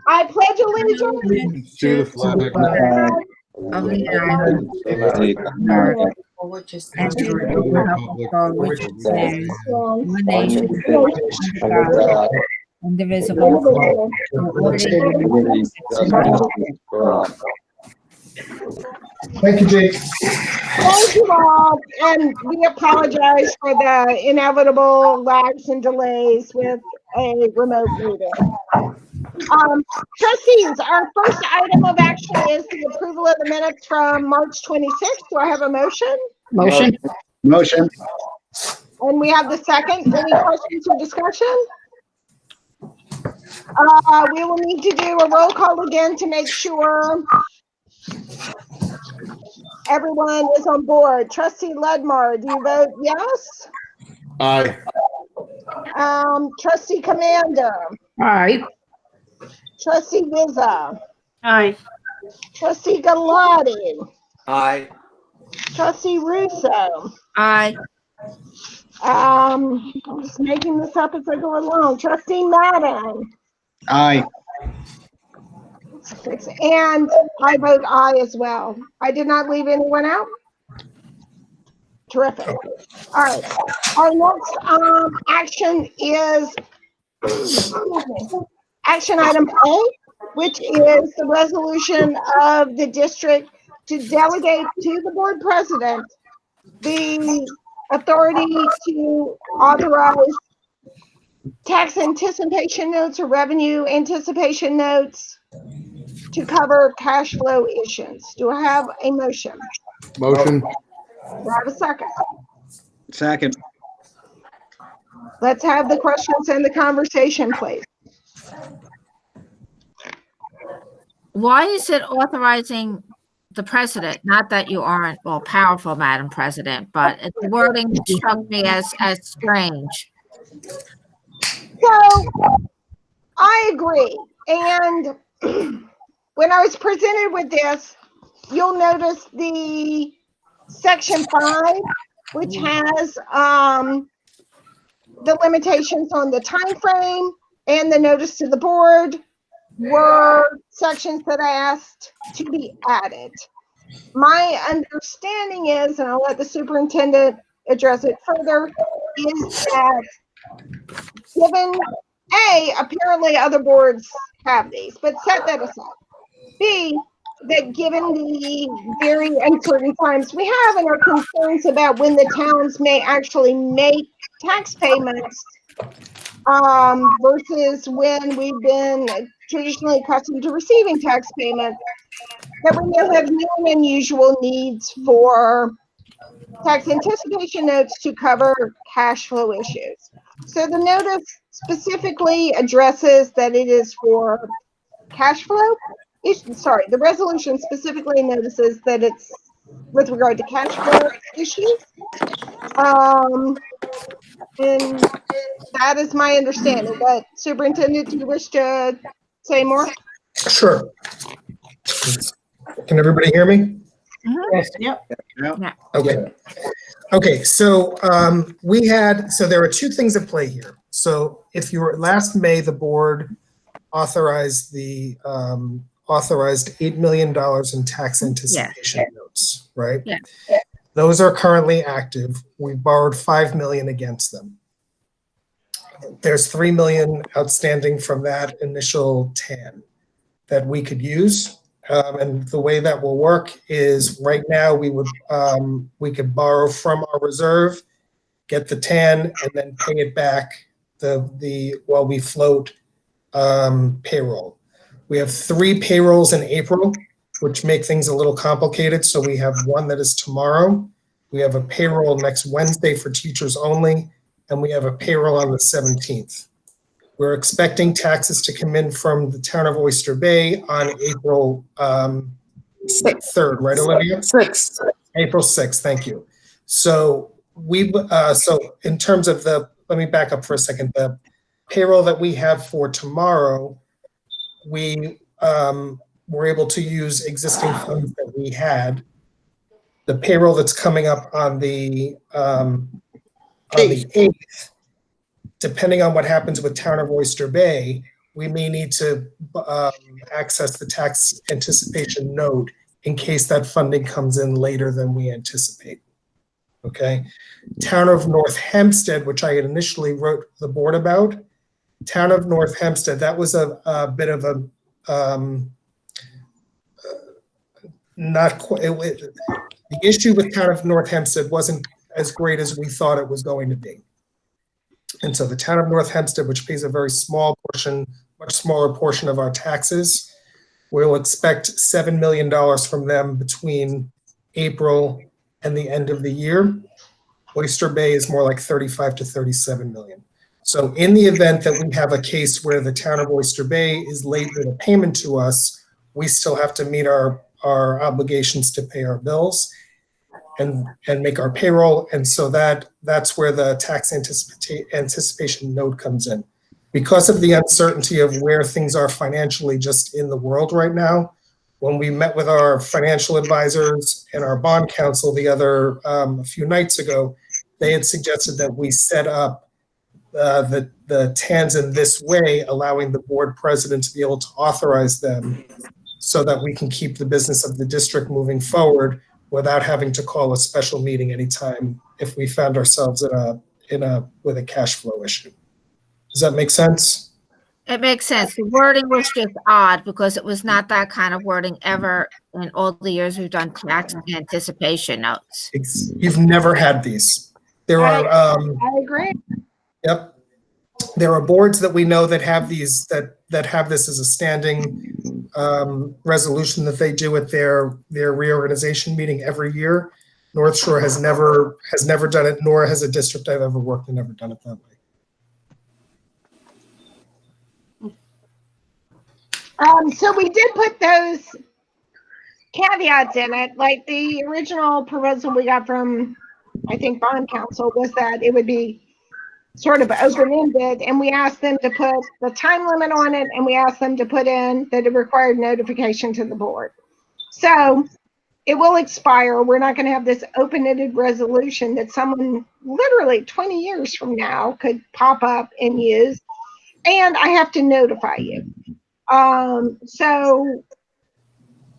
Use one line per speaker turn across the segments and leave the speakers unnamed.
I pledge allegiance
To the flag
of the United States of America, and to the republic for which it stands, one nation, under God, indivisible, with liberty and justice for all.
Thank you, Jake.
Thank you all, and we apologize for the inevitable lags and delays with a remote meeting. Trustees, our first item of action is the approval of the minutes from March 26th. Do I have a motion?
Motion.
Motion.
And we have the second. Any questions or discussion? We will need to do a roll call again to make sure everyone is on board. Trustee Ledmar, do you vote yes?
Aye.
Trustee Commander,
Aye.
Trustee Vizza,
Aye.
Trustee Galati,
Aye.
Trustee Russo.
Aye.
I'm just making this up as I go along. Trustee Madden,
Aye.
and I vote aye as well. I did not leave anyone out. Terrific. All right. Our next action is action item A, which is the resolution of the district to delegate to the board president the authority to authorize tax anticipation notes or revenue anticipation notes to cover cash flow issues. Do I have a motion?
Motion.
Do I have a second?
Second.
Let's have the questions and the conversation, please.
Why is it authorizing the president? Not that you aren't all powerful, Madam President, but the wording struck me as strange.
So I agree. And when I was presented with this, you'll notice the section 5, which has the limitations on the time frame and the notice to the board were sections that I asked to be added. My understanding is, and I'll let the superintendent address it further, is that given A, apparently other boards have these, but set that aside. B, that given the very uncertain times we have and our concerns about when the towns may actually make tax payments versus when we've been traditionally accustomed to receiving tax payments, that we now have new and unusual needs for tax anticipation notes to cover cash flow issues. So the notice specifically addresses that it is for cash flow. Sorry, the resolution specifically notices that it's with regard to cash flow issues. And that is my understanding. But Superintendent, do you wish to say more?
Sure. Can everybody hear me?
Yes. Yep.
Okay. Okay, so there are two things at play here. So if you were last May, the board authorized $8 million in tax anticipation notes, right?
Yeah.
Those are currently active. We borrowed $5 million against them. There's $3 million outstanding from that initial TAN that we could use. And the way that will work is right now we could borrow from our reserve, get the TAN, and then pay it back while we float payroll. We have 3 payrolls in April, which make things a little complicated. So we have one that is tomorrow. We have a payroll next Wednesday for teachers only, and we have a payroll on the 17th. We're expecting taxes to come in from the town of Oyster Bay on April 3rd, right, Olivia?
6.
April 6th, thank you. So in terms of let me back up for a second. The payroll that we have for tomorrow, we were able to use existing funds that we had. The payroll that's coming up on the 8th, depending on what happens with Town of Oyster Bay, we may need to access the tax anticipation note in case that funding comes in later than we anticipate. Okay. Town of North Hempstead, which I had initially wrote the board about, Town of North Hempstead, that was a bit of a not quite. The issue with Town of North Hempstead wasn't as great as we thought it was going to be. And so the Town of North Hempstead, which pays a very small portion, much smaller portion of our taxes, we'll expect $7 million from them between April and the end of the year. Oyster Bay is more like 35 to 37 million. So in the event that we have a case where the town of Oyster Bay is late with a payment to us, we still have to meet our obligations to pay our bills and make our payroll. And so that's where the tax anticipation note comes in. Because of the uncertainty of where things are financially just in the world right now, when we met with our financial advisors and our bond counsel a few nights ago, they had suggested that we set up the TANs in this way, allowing the board president to be able to authorize them so that we can keep the business of the district moving forward without having to call a special meeting anytime if we found ourselves with a cash flow issue. Does that make sense?
It makes sense. The wording was just odd because it was not that kind of wording ever in all the years we've done tax anticipation notes.
You've never had these. There are.
I agree.
Yep. There are boards that we know that have these that have this as a standing resolution that they do at their reorganization meeting every year. North Shore has never done it, nor has a district I've ever worked in ever done it that way.
So we did put those caveats in it, like the original proposal we got from, I think, bond counsel was that it would be sort of open-ended, and we asked them to put the time limit on it, and we asked them to put in that it required notification to the board. So it will expire. We're not going to have this open-ended resolution that someone literally 20 years from now could pop up and use, and I have to notify you. So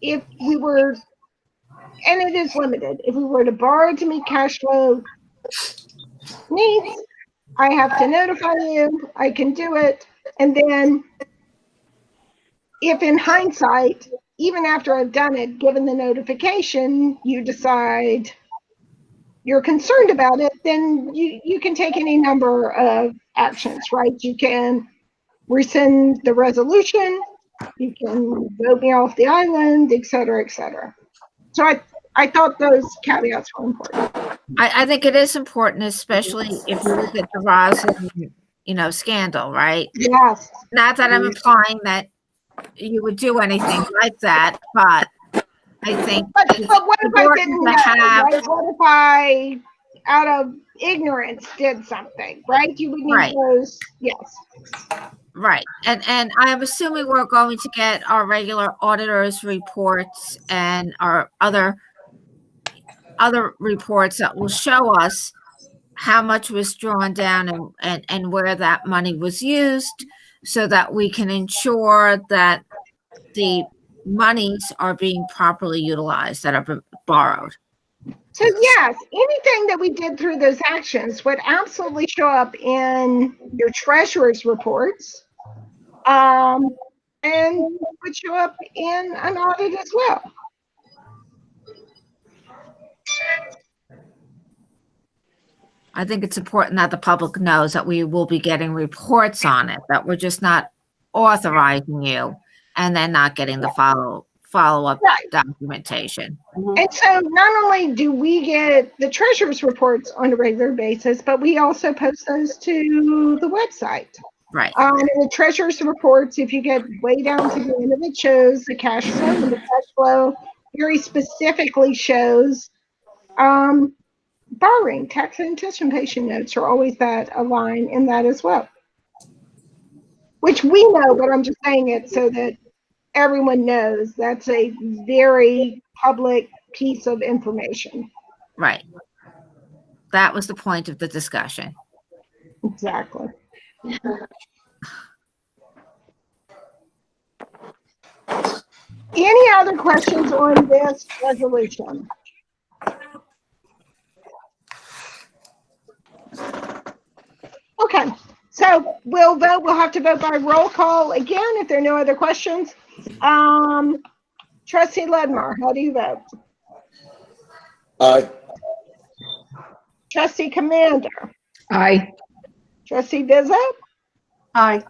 if we were, and it is limited, if we were to borrow to meet cash flow needs, I have to notify you, I can do it. And then if in hindsight, even after I've done it, given the notification, you decide you're concerned about it, then you can take any number of actions, right? You can rescind the resolution, you can vote me off the island, et cetera, et cetera. So I thought those caveats were important.
I think it is important, especially if you look at the Roslyn, scandal, right?
Yes.
Not that I'm implying that you would do anything like that, but I think.
But what if I didn't know? Right? What if I, out of ignorance, did something? Right? You would need those. Yes.
Right. And I'm assuming we're going to get our regular auditors reports and our other reports that will show us how much was drawn down and where that money was used, so that we can ensure that the monies are being properly utilized that are borrowed.
So yes, anything that we did through those actions would absolutely show up in your treasurer's reports, and would show up in an audit as well.
I think it's important that the public knows that we will be getting reports on it, that we're just not authorizing you and then not getting the follow-up documentation.
And so not only do we get the treasurer's reports on a regular basis, but we also post those to the website.
Right.
The treasurer's reports, if you get way down to the end of it, shows the cash flow, and the cash flow very specifically shows borrowing. Tax anticipation notes are always a line in that as well. Which we know, but I'm just saying it so that everyone knows that's a very public piece of information.
Right. That was the point of the discussion.
Exactly. Any other questions on this resolution? Okay, so we'll vote. We'll have to vote by roll call again if there are no other questions. Trustee Ledmar, how do you vote?
Aye.
Trustee Commander?
Aye.
Trustee Bizet?
Aye.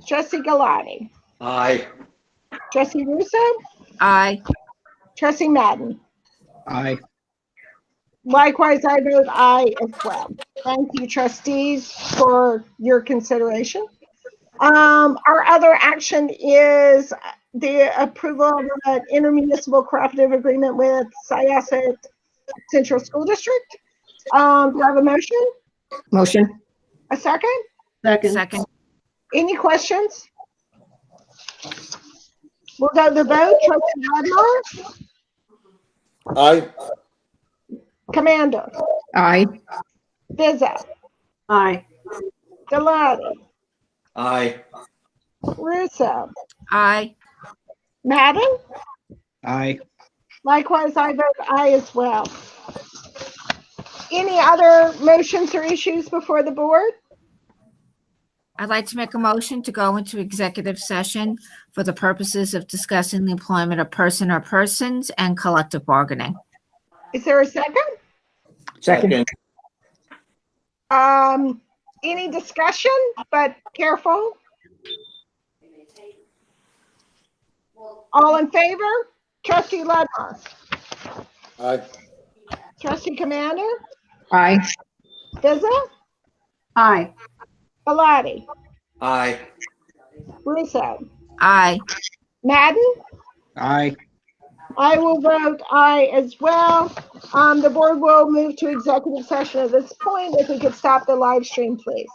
Trustee Galati?
Aye.
Trustee Russo?
Aye.
Trustee Madden?
Aye.
Likewise, I vote aye as well. Thank you, trustees, for your consideration. Our other action is the approval of an intermunicipal cooperative agreement with Syosset Central School District. Do I have a motion?
Motion.
A second?
Second.
Any questions? We'll go to the vote. Trustee Ledmar?
Aye.
Commander?
Aye.
Bizet?
Aye.
Galati?
Aye.
Russo?
Aye.
Madden?
Aye.
Likewise, I vote aye as well. Any other motions or issues before the board?
I'd like to make a motion to go into executive session for the purposes of discussing the employment of person or persons and collective bargaining.
Is there a second?
Second.
Any discussion, but careful. All in favor? Trustee Ledmar?
Aye.
Trustee Commander?
Aye.
Bizet?
Aye.
Galati?
Aye.
Russo?
Aye.
Madden?
Aye.
I will vote aye as well. The board will move to executive session at this point. If we could stop the live stream, please.